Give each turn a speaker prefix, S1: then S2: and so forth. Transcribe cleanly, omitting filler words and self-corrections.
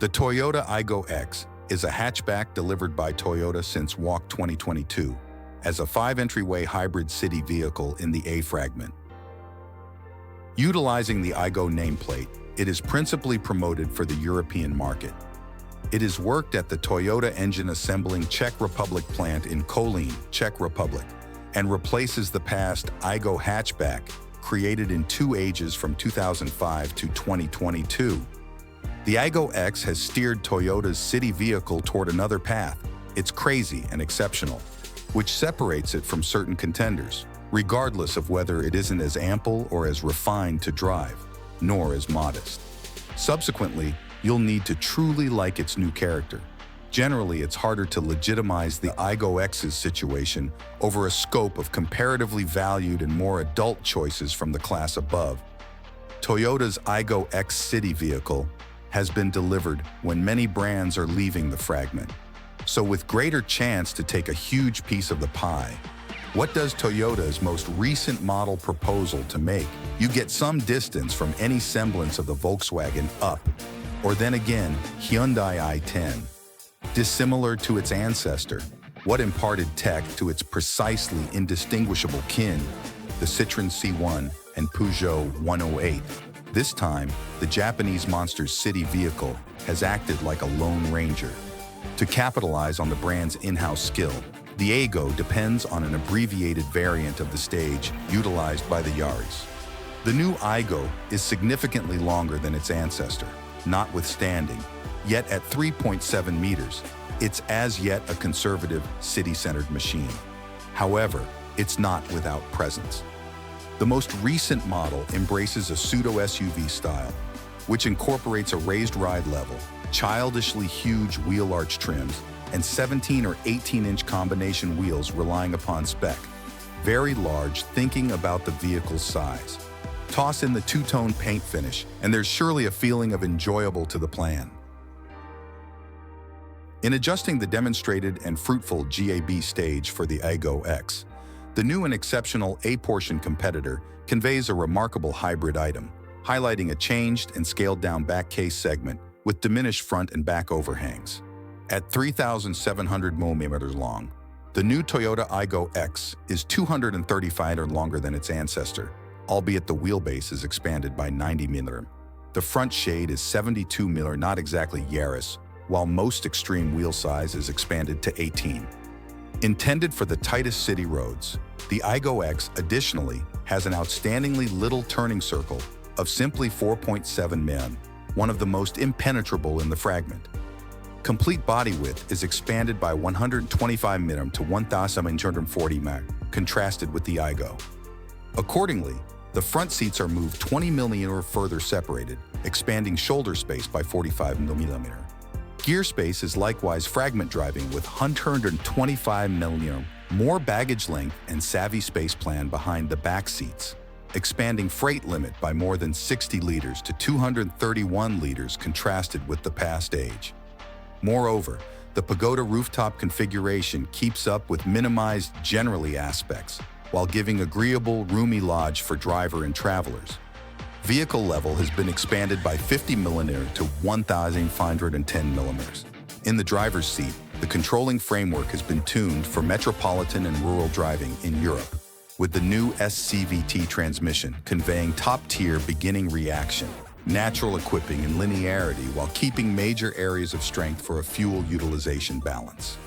S1: The Toyota Aygo X is a hatchback delivered by Toyota since WALK 2022 as a 5-entryway hybrid city vehicle in the A fragment. Utilizing the Aygo nameplate, it is principally promoted for the European market. It is worked at the Toyota engine assembling Czech Republic plant in Kolín, Czech Republic, and replaces the past Aygo hatchback created in 2 ages from 2005 to 2022. The Aygo X has steered Toyota's city vehicle toward another path. It's crazy and exceptional, which separates it from certain contenders, regardless of whether it isn't as ample or as refined to drive, nor as modest. Subsequently, you'll need to truly like its new character. Generally, it's harder to legitimize the Aygo X's situation over a scope of comparatively valued and more adult choices from the class above. Toyota's Aygo X city vehicle has been delivered when many brands are leaving the fragment, so with greater chance to take a huge piece of the pie. What does Toyota's most recent model proposal to make? You get some distance from any semblance of the Volkswagen Up, or then again, Hyundai i10. Dissimilar to its ancestor, what imparted tech to its precisely indistinguishable kin, the Citroën C1 and Peugeot 108. This time, the Japanese monster's city vehicle has acted like a lone ranger. To capitalize on the brand's in-house skill, the Aygo depends on an abbreviated variant of the stage utilized by the Yaris. The new Aygo is significantly longer than its ancestor, notwithstanding, yet at 3.7 meters, it's as yet a conservative, city-centered machine. However, it's not without presence. The most recent model embraces a pseudo-SUV style, which incorporates a raised ride level, childishly huge wheel arch trims, and 17 or 18-inch combination wheels relying upon spec. Very large, thinking about the vehicle's size. Toss in the two-tone paint finish, and there's surely a feeling of enjoyable to the plan. In adjusting the demonstrated and fruitful GAB stage for the Aygo X, the new and exceptional A-portion competitor conveys a remarkable hybrid item, highlighting a changed and scaled-down back case segment with diminished front and back overhangs. At 3,700 mm long, the new Toyota Aygo X is 235 or longer than its ancestor, albeit the wheelbase is expanded by 90 mm. The front shade is 72 mm, not exactly Yaris, while most extreme wheel size is expanded to 18. Intended for the tightest city roads, the Aygo X additionally has an outstandingly little turning circle of simply 4.7 mm, one of the most impenetrable in the fragment. Complete body width is expanded by 125 mm to 1,840 mm, contrasted with the Aygo. Accordingly, the front seats are moved 20 mm further separated, expanding shoulder space by 45 mm. Gear space is likewise fragment driving with 125 mm more baggage length and savvy space plan behind the back seats, expanding freight limit by more than 60 liters to 231 liters contrasted with the past age. Moreover, the Pagoda rooftop configuration keeps up with minimized generally aspects, while giving agreeable, roomy lodge for driver and travelers. Vehicle level has been expanded by 50 mm to 1,510 mm. In the driver's seat, the controlling framework has been tuned for metropolitan and rural driving in Europe, with the new SCVT transmission conveying top-tier beginning reaction, natural equipping and linearity while keeping major areas of strength for a fuel utilization balance.